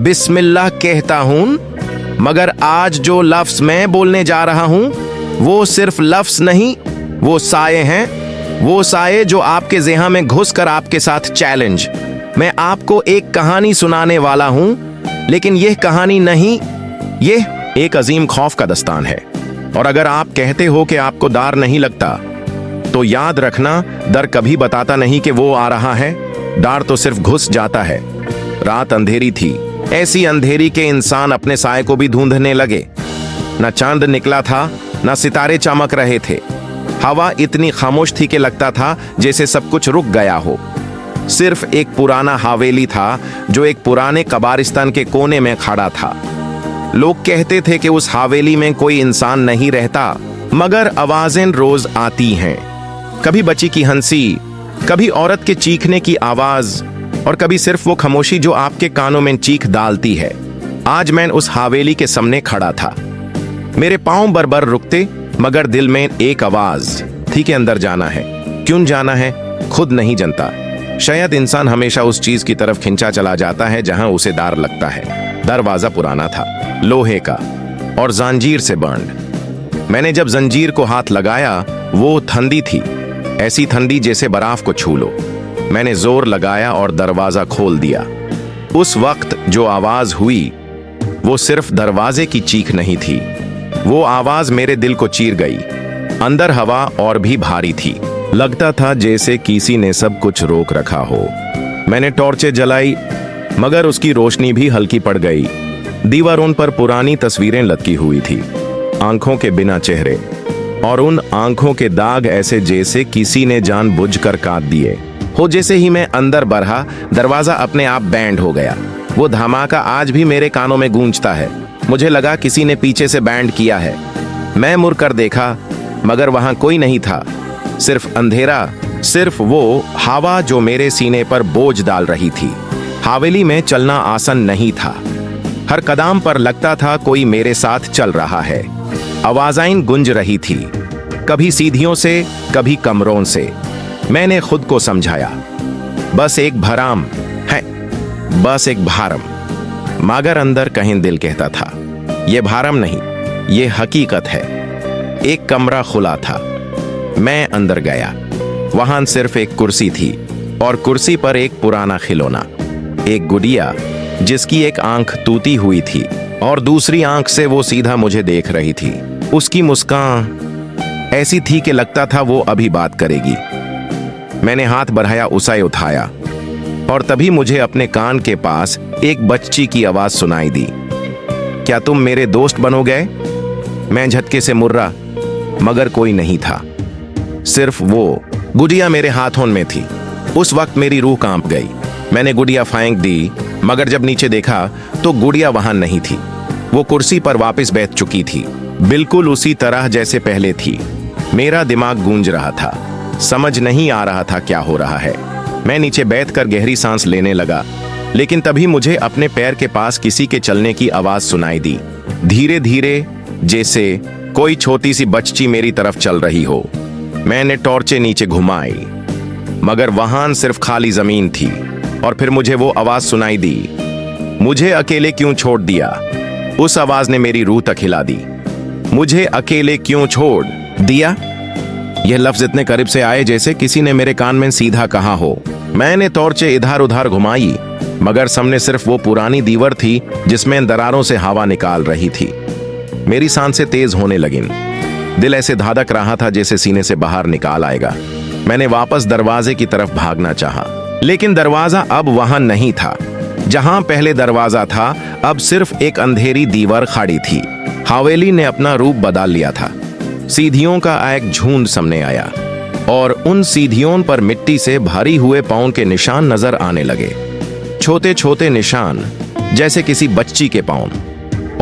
बिस्मिल्लाह कहता हूं, मगर आज जो लफ्ज मैं बोलने जा रहा हूं वो सिर्फ लफ्ज नहीं, वो साये हैं। वो साये जो आपके ज़ेहन में घुसकर आपके साथ चैलेंज। मैं आपको एक कहानी सुनाने वाला हूं, लेकिन यह कहानी नहीं, यह एक अजीम खौफ का दस्तान है। और अगर आप कहते हो कि आपको डर नहीं लगता, तो याद रखना, डर कभी बताता नहीं कि वो आ रहा है। डर तो सिर्फ घुस जाता है। रात अंधेरी थी, ऐसी अंधेरी के इंसान अपने साए को भी ढूंढने लगे। न चांद निकला था, न सितारे चमक रहे थे। हवा इतनी खामोश थी कि लगता था जैसे सब कुछ रुक गया हो। सिर्फ एक पुराना हवेली था जो एक पुराने कब्रिस्तान के कोने में खड़ा था। लोग कहते थे कि उस हवेली में कोई इंसान नहीं रहता, मगर आवाजें रोज आती हैं। कभी बच्ची की हंसी, कभी औरत के चीखने की आवाज, और कभी सिर्फ वो खामोशी जो आपके कानों में चीख डालती है। आज मैं उस हवेली के सामने खड़ा था। मेरे पांव बरबर रुकते, मगर दिल में एक आवाज थी कि अंदर जाना है। क्यों जाना है, खुद नहीं जानता। शायद इंसान हमेशा उस चीज की तरफ खिंचा चला जाता है जहां उसे डर लगता है। दरवाजा पुराना था, लोहे का और जंजीर से बंद। मैंने जब जंजीर को हाथ लगाया, वो ठंडी थी, ऐसी ठंडी जैसे बर्फ को छू लो। मैंने जोर लगाया और दरवाजा खोल दिया। उस वक्त जो आवाज हुई वो सिर्फ दरवाजे की चीख नहीं थी, वो आवाज मेरे दिल को चीर गई। अंदर हवा और भी भारी थी, लगता था जैसे किसी ने सब कुछ रोक रखा हो। मैंने टॉर्चें जलाई, मगर उसकी रोशनी भी हल्की पड़ गई। दीवारों पर पुरानी तस्वीरें लटकी हुई थी, आंखों के बिना चेहरे, और उन आंखों के दाग ऐसे जैसे किसी ने जानबूझकर काट दिए हो। जैसे ही मैं अंदर बढ़ा, दरवाजा अपने आप बैंड हो गया। वो धमाका आज भी मेरे कानों में गूंजता है। मुझे लगा किसी ने पीछे से बैंड किया है। मैं मुड़कर देखा, मगर वहां कोई नहीं था, सिर्फ अंधेरा, सिर्फ वो हवा जो मेरे सीने पर बोझ डाल रही थी। हवेली में चलना आसान नहीं था। हर कदम पर लगता था कोई मेरे साथ चल रहा है। आवाज़ें गूंज रही थी, कभी सीढ़ियों से, कभी कमरों से। मैंने खुद को समझाया, बस एक भरम है, बस एक भारम। मगर अंदर कहीं दिल कहता था, यह भारम नहीं, यह हकीकत है। एक कमरा खुला था। मैं अंदर गया। वहां सिर्फ एक कुर्सी थी, और कुर्सी पर एक पुराना खिलौना, एक गुड़िया जिसकी एक आंख टूटी हुई थी और दूसरी आंख से वो सीधा मुझे देख रही थी। उसकी मुस्कान ऐसी थी कि लगता था वो अभी बात करेगी। मैंने हाथ बढ़ाया, उसे उठाया, और तभी मुझे अपने कान के पास एक बच्ची की आवाज सुनाई दी, क्या तुम मेरे दोस्त बनोगे? मैं झटके से मुर्रा, मगर कोई नहीं था। सिर्फ वो गुड़िया मेरे हाथों में थी। उस वक्त मेरी रूह कांप गई। मैंने गुड़िया फेंक दी, मगर जब नीचे देखा तो गुड़िया वहां नहीं थी। वो कुर्सी पर वापस बैठ चुकी थी, बिल्कुल उसी तरह जैसे पहले थी। मेरा दिमाग गूंज रहा था, समझ नहीं आ रहा था क्या हो रहा है। मैं नीचे बैठकर गहरी सांस लेने लगा, लेकिन तभी मुझे अपने पैर के पास किसी के चलने की आवाज सुनाई दी, धीरे धीरे, जैसे कोई छोटी सी बच्ची मेरी तरफ चल रही हो। मैंने टॉर्चें नीचे घुमाई, मगर वहां सिर्फ खाली जमीन थी। और फिर मुझे वो आवाज सुनाई दी, मुझे अकेले क्यों छोड़ दिया? उस आवाज ने मेरी रूह तक हिला दी। मुझे अकेले क्यों छोड़ दिया? यह लफ्ज इतने करीब से आए जैसे किसी ने मेरे कान में सीधा कहा हो। मैंने टॉर्चें इधर उधर घुमाई, मगर सामने सिर्फ वो पुरानी दीवार थी जिसमें दरारों से हवा निकाल रही थी। मेरी सांसें तेज होने लगीं। दिल ऐसे धड़क रहा था जैसे सीने से बाहर निकाल आएगा। मैंने वापस दरवाजे की तरफ भागना चाहा, लेकिन दरवाजा अब वहां नहीं था। जहां पहले दरवाजा था, अब सिर्फ एक अंधेरी दीवार खड़ी थी। हवेली ने अपना रूप बदल लिया था। सीढ़ियों का एक झुंड सामने आया, और उन सीढ़ियों पर मिट्टी से भरी हुए पांव के निशान नजर आने लगे। छोटे छोटे निशान, जैसे किसी बच्ची के पांव,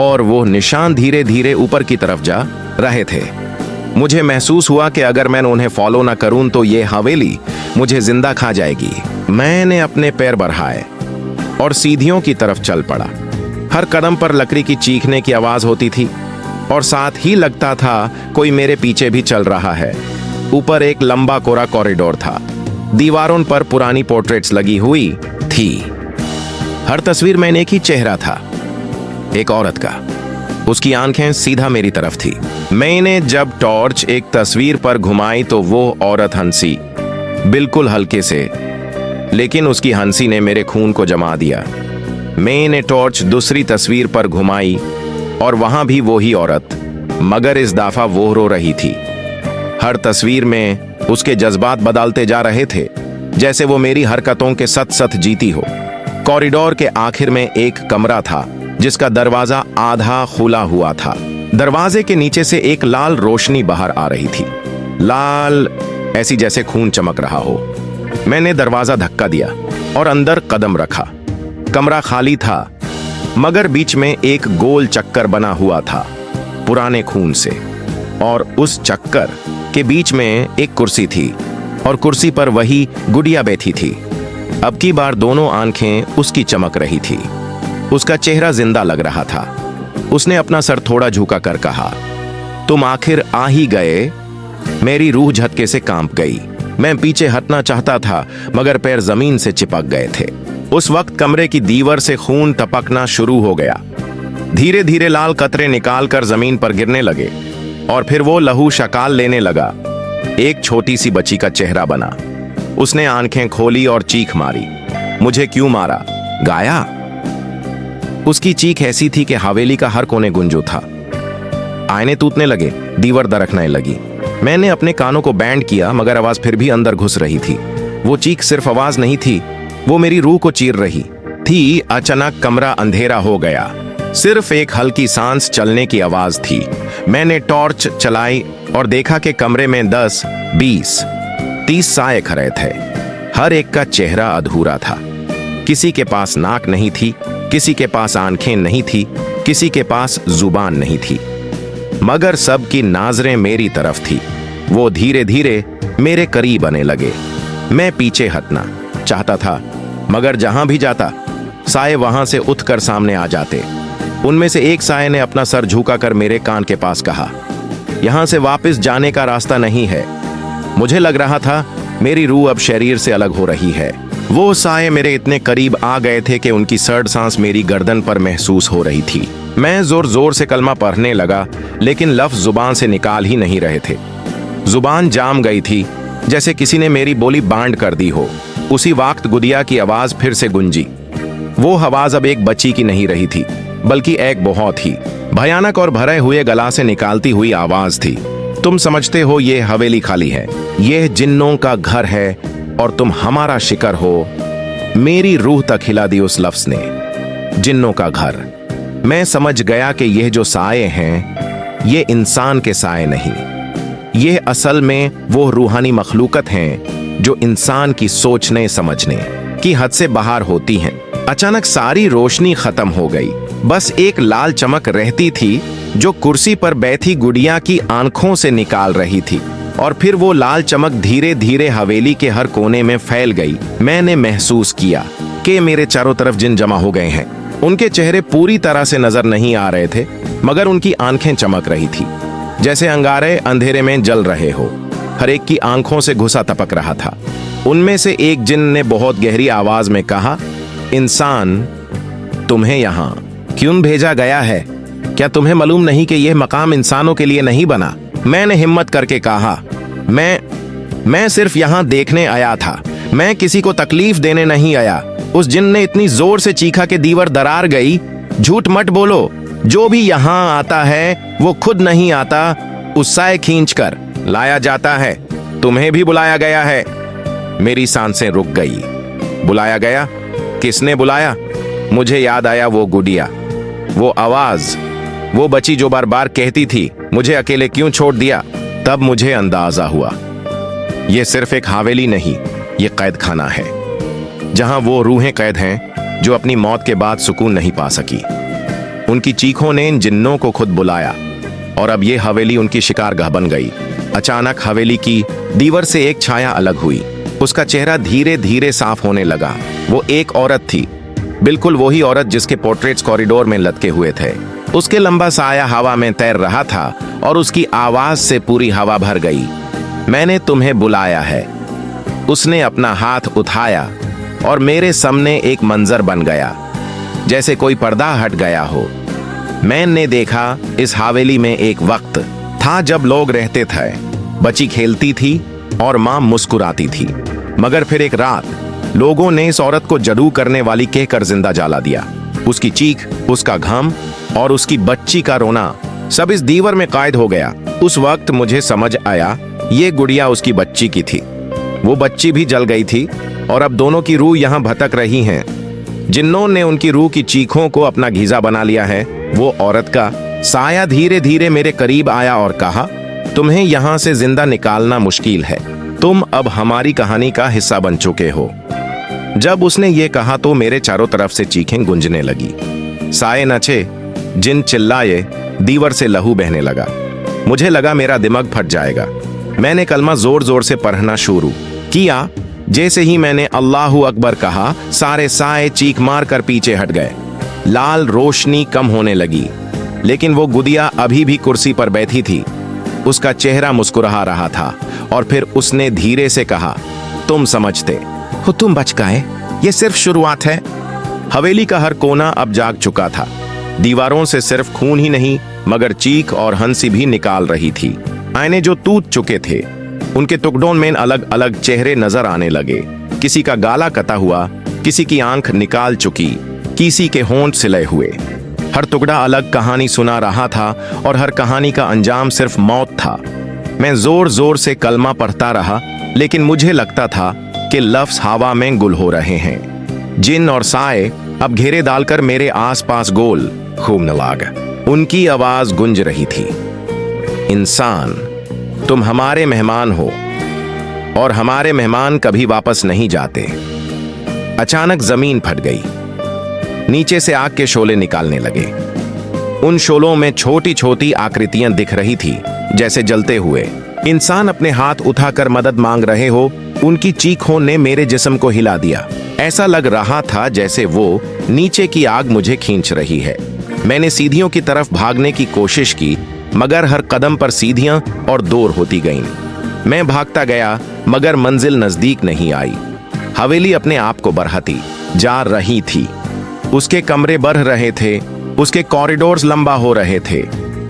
और वो निशान धीरे धीरे ऊपर की तरफ जा रहे थे। मुझे महसूस हुआ कि अगर मैं उन्हें फॉलो ना करूं तो ये हवेली मुझे जिंदा खा जाएगी। मैंने अपने पैर बढ़ाए और सीढ़ियों की तरफ चल पड़ा। हर कदम पर लकड़ी की चीखने की आवाज होती थी, और साथ ही लगता था कोई मेरे पीछे भी चल रहा है। ऊपर एक लंबा कोरा कॉरिडोर था। दीवारों पर पुरानी पोर्ट्रेट्स लगी हुई थी। हर तस्वीर में एक ही चेहरा था, एक औरत का। उसकी आंखें सीधा मेरी तरफ थी। मैंने जब टॉर्च एक तस्वीर पर घुमाई तो वो औरत हंसी, बिल्कुल हल्के से, लेकिन उसकी हंसी ने मेरे खून को जमा दिया। मैंने टॉर्च दूसरी तस्वीर पर घुमाई और वहां भी वही औरत, मगर इस दफा वो रो रही थी। हर तस्वीर में उसके जज्बात बदलते जा रहे थे, जैसे वो मेरी हरकतों के सत सत जीती हो। कॉरिडोर के आखिर में एक कमरा था जिसका दरवाजा आधा खुला हुआ था। दरवाजे के नीचे से एक लाल रोशनी बाहर आ रही थी, लाल ऐसी जैसे खून चमक रहा हो। मैंने दरवाजा धक्का दिया और अंदर कदम रखा। कमरा खाली था, मगर बीच में एक गोल चक्कर बना हुआ था पुराने खून से, और उस चक्कर के बीच में एक कुर्सी थी और कुर्सी पर वही गुड़िया बैठी थी। अब की बार दोनों आंखें उसकी चमक रही थी। उसका चेहरा जिंदा लग रहा था। उसने अपना सर थोड़ा झुका कर कहा, तुम आखिर आ ही गए। मेरी रूह झटके से कांप गई। मैं पीछे हटना चाहता था, मगर पैर जमीन से चिपक गए थे। उस वक्त कमरे की दीवार से खून टपकना शुरू हो गया। धीरे धीरे लाल कतरे निकालकर जमीन पर गिरने लगे और फिर वो लहू शक्ल लेने लगा। एक छोटी सी बच्ची का चेहरा बना। उसने आंखें खोली और चीख मारी। मुझे क्यों मारा? गाया? उसकी चीख ऐसी थी कि हवेली का हर कोने गुंजू था। आईने टूटने लगे, दीवार दरकने लगी। मैंने अपने कानों को बैंड किया, मगर आवाज फिर भी अंदर घुस रही थी। वो चीख सिर्फ आवाज नहीं थी, वो मेरी रूह को चीर रही थी। अचानक कमरा अंधेरा हो गया। सिर्फ एक हल्की सांस चलने की आवाज थी। मैंने टॉर्च चलाई और देखा कि कमरे में 10, 20, 30 साए खड़े थे। हर एक का चेहरा अधूरा था। किसी के पास नाक नहीं थी, किसी के पास आंखें नहीं थी, किसी के पास जुबान नहीं थी, मगर सबकी नजरें मेरी तरफ थी। वो धीरे धीरे मेरे करीब आने लगे। मैं पीछे हटना चाहता था, मगर जहां भी जाता साए वहां से उठकर सामने आ जाते। उनमें से एक साए ने अपना सर झुकाकर मेरे कान के पास कहा, यहां से वापस जाने का रास्ता नहीं है। मुझे लग रहा था मेरी रूह अब शरीर से अलग हो रही है। वो साए मेरे इतने करीब आ गए थे कि उनकी सर्द सांस मेरी गर्दन पर महसूस हो रही थी। मैं जोर जोर से कलमा पढ़ने लगा, लेकिन लफ्ज जुबान से निकाल ही नहीं रहे थे। जुबान जाम गई थी, जैसे किसी ने मेरी बोली बांड कर दी हो। उसी वक्त गुड़िया की आवाज फिर से गुंजी। वो आवाज अब एक बच्ची की नहीं रही थी, बल्कि एक बहुत ही भयानक और भरे हुए गला से निकालती हुई आवाज थी। तुम समझते हो ये हवेली खाली है, यह जिन्नों का घर है और तुम हमारा शिकार हो। मेरी रूह तक हिला दी उस लफ्ज ने, जिन्नों का घर। मैं समझ गया कि यह जो साए हैं, ये इंसान के साए नहीं, ये असल में वो रूहानी मखलूकत हैं जो इंसान की सोचने समझने की हद से बाहर होती हैं। अचानक सारी रोशनी खत्म हो गई। बस एक लाल चमक रहती थी जो कुर्सी पर बैठी गुड़िया की आंखों से निकाल रही थी, और फिर वो लाल चमक धीरे धीरे हवेली के हर कोने में फैल गई। मैंने महसूस किया कि मेरे चारों तरफ जिन जमा हो गए हैं। उनके चेहरे पूरी तरह से नजर नहीं आ रहे थे, मगर उनकी आंखें चमक रही थी, जैसे अंगारे अंधेरे में जल रहे हो। हर एक की आंखों से घुसा टपक रहा था। उनमें से एक जिन ने बहुत गहरी आवाज में कहा, इंसान, तुम्हें यहाँ क्यों भेजा गया है? क्या तुम्हें मालूम नहीं कि यह मकाम इंसानों के लिए नहीं बना? मैंने हिम्मत करके कहा, मैं सिर्फ यहाँ देखने आया था, मैं किसी को तकलीफ देने नहीं आया। उस जिन ने इतनी जोर से चीखा कि दीवार दरार गई। झूठ मत बोलो, जो भी यहाँ आता है वो खुद नहीं आता, उससे खींच कर लाया जाता है। तुम्हें भी बुलाया गया है। मेरी सांसें रुक गई। बुलाया गया? किसने बुलाया? मुझे याद आया वो गुड़िया, वो आवाज, वो बच्ची जो बार बार कहती थी, मुझे अकेले क्यों छोड़ दिया। तब मुझे अंदाजा हुआ, ये सिर्फ एक हवेली नहीं, ये कैद खाना है, जहां वो रूहें कैद हैं जो अपनी मौत के बाद सुकून नहीं पा सकी। उनकी चीखों ने इन जिन्नों को खुद बुलाया, और अब ये हवेली उनकी शिकारगाह बन गई। अचानक हवेली की दीवार से एक छाया अलग हुई। उसका चेहरा धीरे धीरे साफ होने लगा। वो एक औरत थी, बिल्कुल वही औरत जिसके पोर्ट्रेट्स कॉरिडोर में लटके हुए थे। उसके लंबा साया हवा में तैर रहा था और उसकी आवाज से पूरी हवा भर गई। मैंने तुम्हें बुलाया है। उसने अपना हाथ उठाया और मेरे सामने एक मंजर बन गया। जैसे कोई पर्दा हट गया हो। मैंने देखा इस हवेली में एक वक्त था जब लोग रहते थे, बच्ची खेलती थी और माँ मुस्कुराती थी। मगर फिर एक रात लोगों ने इस औरत को जादू करने वाली कहकर जिंदा जला दिया। उसकी चीख, उसका घाम और उसकी बच्ची का रोना सब इस दीवार में कैद हो गया। उस वक्त मुझे समझ आया ये गुड़िया उसकी बच्ची की थी। वो बच्ची भी जल गई थी और अब दोनों की रूह यहाँ भटक रही हैं। जिन्नों ने उनकी रूह की चीखों को अपना गीजा बना लिया है। वो औरत का साया धीरे धीरे मेरे करीब आया और कहा, तुम्हें यहाँ से जिंदा निकालना मुश्किल है, तुम अब हमारी कहानी का हिस्सा बन चुके हो। जब उसने ये कहा तो मेरे चारों तरफ से चीखें गूंजने लगी, साए नचे, जिन चिल्लाए, दीवार से लहू बहने लगा। मुझे लगा मेरा दिमाग फट जाएगा। मैंने कलमा जोर जोर से पढ़ना शुरू किया। जैसे ही मैंने अल्लाहू अकबर कहा, सारे साए चीख मार कर पीछे हट गए। लाल रोशनी कम होने लगी, लेकिन वो गुदिया अभी भी कुर्सी पर बैठी थी। उसका चेहरा मुस्कुरा रहा था और फिर उसने धीरे से कहा, तुम समझते हो तुम बच गए, ये सिर्फ शुरुआत है। हवेली का हर कोना अब जाग चुका था। दीवारों से सिर्फ खून ही नहीं मगर चीख और हंसी भी निकाल रही थी। आईने जो टूट चुके थे उनके टुकड़ों में अलग अलग चेहरे नजर आने लगे। किसी का गाला कटा हुआ, किसी की आंख निकाल चुकी, किसी के होंठ सिले हुए। हर टुकड़ा अलग कहानी सुना रहा था और हर कहानी का अंजाम सिर्फ मौत था। मैं जोर जोर से कलमा पढ़ता रहा, लेकिन मुझे लगता था कि लफ्ज हवा में गुल हो रहे हैं। जिन और साए अब घेरे डालकर मेरे आसपास गोल घूमने लगे। उनकी आवाज गूंज रही थी, इंसान तुम हमारे मेहमान हो और हमारे मेहमान कभी वापस नहीं जाते। अचानक जमीन फट गई, नीचे से आग के शोले निकालने लगे। उन शोलों में छोटी छोटी आकृतियां दिख रही थी, जैसे जलते हुए इंसान अपने हाथ उठाकर मदद मांग रहे हो। उनकी चीखों ने मेरे जिस्म को हिला दिया। ऐसा लग रहा था जैसे वो नीचे की आग मुझे खींच रही है। मैंने सीढ़ियों की तरफ भागने की कोशिश की, मगर हर कदम पर सीढ़ियां और दूर होती गईं। मैं भागता गया मगर मंजिल नजदीक नहीं आई। हवेली अपने आप को बढ़ाती जा रही थी। उसके कमरे बढ़ रहे थे, उसके कॉरिडोर्स लंबा हो रहे थे,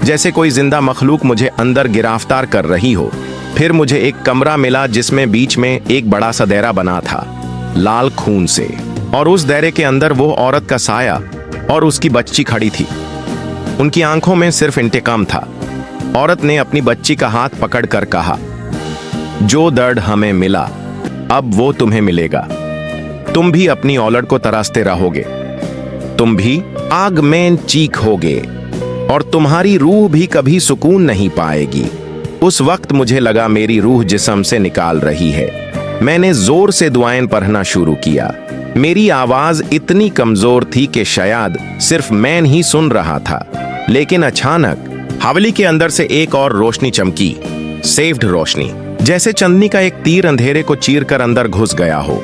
जैसे कोई जिंदा मखलूक मुझे अंदर गिरफ्तार कर रही हो। फिर मुझे एक कमरा मिला जिसमें बीच में एक बड़ा सा दायरा बना था, लाल खून से, और उस दायरे के अंदर वो औरत का साया और उसकी बच्ची खड़ी थी। उनकी आंखों में सिर्फ इंतकाम था। औरत ने अपनी बच्ची का हाथ पकड़कर कहा, जो दर्द हमें मिला अब वो तुम्हें मिलेगा। तुम भी अपनी औलाद को तरासते रहोगे, तुम भी आग में चीखोगे और तुम्हारी रूह भी कभी सुकून नहीं पाएगी। उस वक्त मुझे लगा मेरी रूह जिस्म से निकाल रही है। मैंने जोर से दुआएं पढ़ना शुरू किया। मेरी आवाज इतनी कमजोर थी कि शायद सिर्फ मैं ही सुन रहा था। लेकिन अचानक हवेली के अंदर से एक और रोशनी चमकी, सेव्ड रोशनी, जैसे चांदनी का एक तीर अंधेरे को चीरकर अंदर घुस गया हो।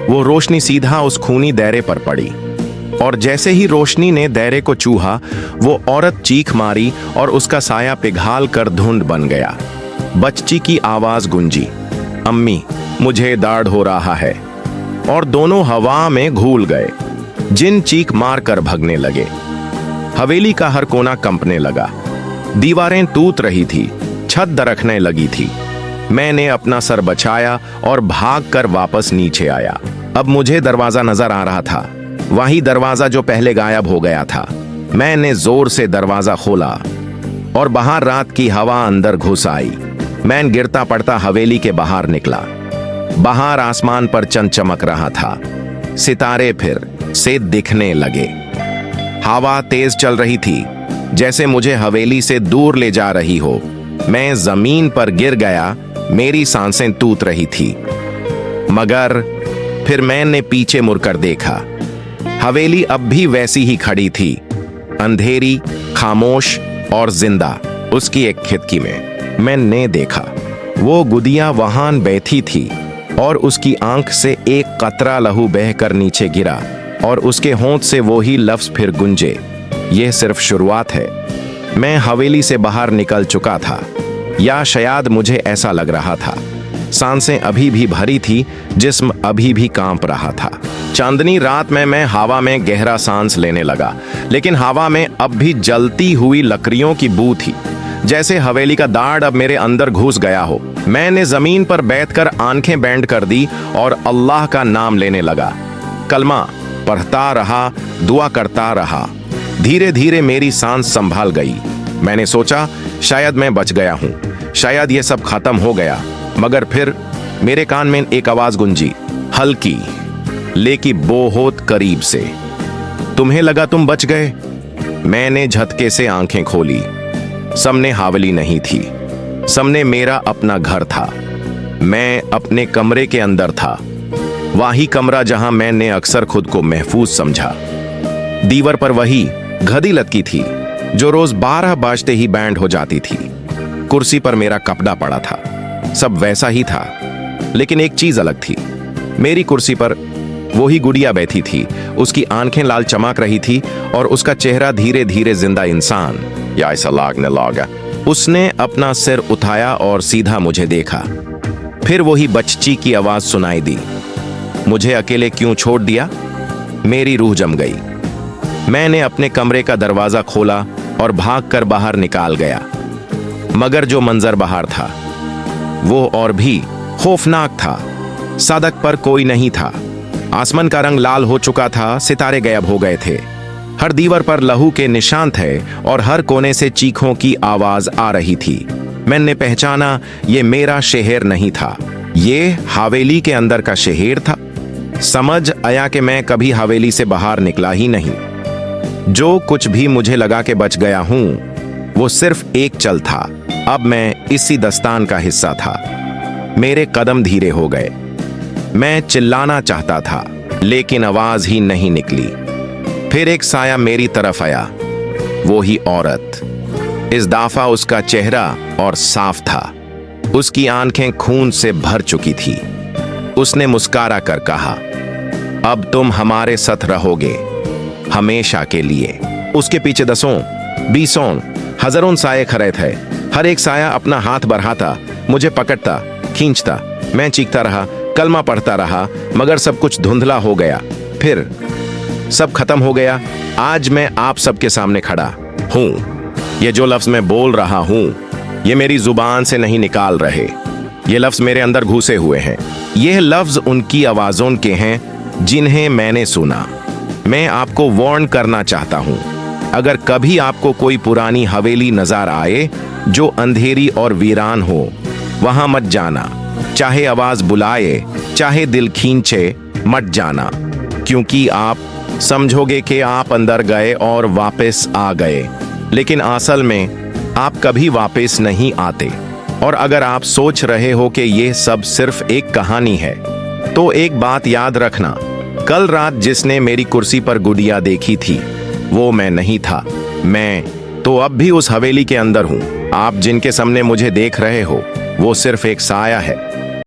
वो रोशनी सीधा उस खूनी दायरे पर पड़ी और जैसे ही रोशनी ने दायरे को छुआ, वो औरत चीख मारी और उसका साया पिघाल कर धुंध बन गया। बच्ची की आवाज गूंजी, अम्मी मुझे दर्द हो रहा है, और दोनों हवा में घूल गए। जिन चीख मार कर भगने लगे। हवेली का हर कोना कंपने लगा। दीवारें टूट रही थी, छत दरकने लगी थी। मैंने अपना सर बचाया और भागकर वापस नीचे आया। अब मुझे दरवाजा नजर आ रहा था, वही दरवाजा जो पहले गायब हो गया था। मैंने जोर से दरवाजा खोला और बाहर रात की हवा अंदर घुस आई। मैं गिरता पड़ता हवेली के बाहर निकला। बाहर आसमान पर चंद चमक रहा था, सितारे फिर से दिखने लगे। हवा तेज चल रही थी, जैसे मुझे हवेली से दूर ले जा रही हो। मैं जमीन पर गिर गया, मेरी सांसें टूट रही थी। मगर फिर मैंने पीछे मुड़कर देखा। हवेली अब भी वैसी ही खड़ी थी, अंधेरी, खामोश और जिंदा। उसकी एक खिड़की में मैंने देखा वो गुदिया वहां बैठी थी और उसकी आंख से एक कतरा लहू बहकर नीचे गिरा और उसके होंठ से वो ही लफ्ज फिर गुंजे, यह सिर्फ शुरुआत है। मैं हवेली से बाहर निकल चुका था, या शायद मुझे ऐसा लग रहा था। सांसें अभी भी भरी थी, जिस्म अभी भी कांप रहा था। चांदनी रात में मैं हवा में गहरा सांस लेने लगा, लेकिन हवा में अब भी जलती हुई लकड़ियों की बू थी, जैसे हवेली का दाढ़ अब मेरे अंदर घुस गया हो। मैंने जमीन पर बैठकर आंखें बैंड कर दी और अल्लाह का नाम लेने लगा। कलमा पढ़ता रहा, दुआ करता रहा। धीरे धीरे मेरी सांस संभाल गई। मैंने सोचा शायद मैं बच गया हूं, शायद ये सब खत्म हो गया। मगर फिर मेरे कान में एक आवाज गूंजी, हल्की लेकिन बहुत करीब से। तुम्हें लगा तुम बच गए? मैंने झटके से आंखें खोली। सामने हवेली नहीं थी, सामने मेरा अपना घर था। मैं अपने कमरे के अंदर था, वही कमरा जहां मैंने अक्सर खुद को महफूज समझा। दीवार पर वही घड़ी लटकी थी जो रोज 12 बजते ही बैंड हो जाती थी। कुर्सी पर मेरा कपड़ा पड़ा था, सब वैसा ही था, लेकिन एक चीज अलग थी। मेरी कुर्सी पर वही गुड़िया बैठी थी, उसकी आंखें लाल चमक रही थी और उसका चेहरा धीरे धीरे जिंदा इंसान या ऐसा लगने लगा। उसने अपना सिर उठाया और सीधा मुझे देखा। फिर वही बच्ची की आवाज सुनाई दी, मुझे अकेले क्यों छोड़ दिया? मेरी रूह जम गई। मैंने अपने कमरे का दरवाजा खोला और भागकर बाहर निकाल गया। मगर जो मंजर बाहर था वो और भी खौफनाक था। सड़क पर कोई नहीं था, आसमान का रंग लाल हो चुका था, सितारे गायब हो गए थे। हर दीवार पर लहू के निशान थे और हर कोने से चीखों की आवाज आ रही थी। मैंने पहचाना ये मेरा शहर नहीं था, ये हवेली के अंदर का शहर था। समझ आया कि मैं कभी हवेली से बाहर निकला ही नहीं। जो कुछ भी मुझे लगा कि बच गया हूं, वो सिर्फ एक चल था। अब मैं इसी दस्तान का हिस्सा था। मेरे कदम धीरे हो गए। मैं चिल्लाना चाहता था, लेकिन आवाज ही नहीं निकली। फिर एक साया मेरी तरफ आया, वो ही औरत। इस दफा उसका चेहरा और साफ था, उसकी आंखें खून से भर चुकी थी। उसने मुस्कुरा कर कहा, अब तुम हमारे साथ रहोगे हमेशा के लिए। उसके पीछे 10, 20, हजारों साये खड़े थे। हर एक साया अपना हाथ बढ़ाता, मुझे पकड़ता, खींचता। मैं चीखता रहा, कलमा पढ़ता रहा, मगर सब कुछ धुंधला हो गया। फिर सब खत्म हो गया। आज मैं आप सबके सामने खड़ा हूं। ये जो लफ्ज मैं बोल रहा हूं, ये मेरी जुबान से नहीं निकाल रहे। ये लफ्ज मेरे अंदर घुसे हुए हैं। ये लफ्ज उनकी आवाजों के हैं जिन्हें मैंने सुना। मैं आपको वार्न करना चाहता हूं, अगर कभी आपको कोई पुरानी हवेली नजर आए जो अंधेरी और वीरान हो, वहां मत जाना। चाहे आवाज बुलाए, चाहे दिल खींचे, मत जाना, क्योंकि आप समझोगे कि आप अंदर गए और वापस आ गए, लेकिन असल में आप कभी वापस नहीं आते। और अगर आप सोच रहे हो कि ये सब सिर्फ एक कहानी है, तो एक बात याद रखना, कल रात जिसने मेरी कुर्सी पर गुड़िया देखी थी, वो मैं नहीं था। मैं तो अब भी उस हवेली के अंदर हूं। आप जिनके सामने मुझे देख रहे हो, वो सिर्फ एक साया है।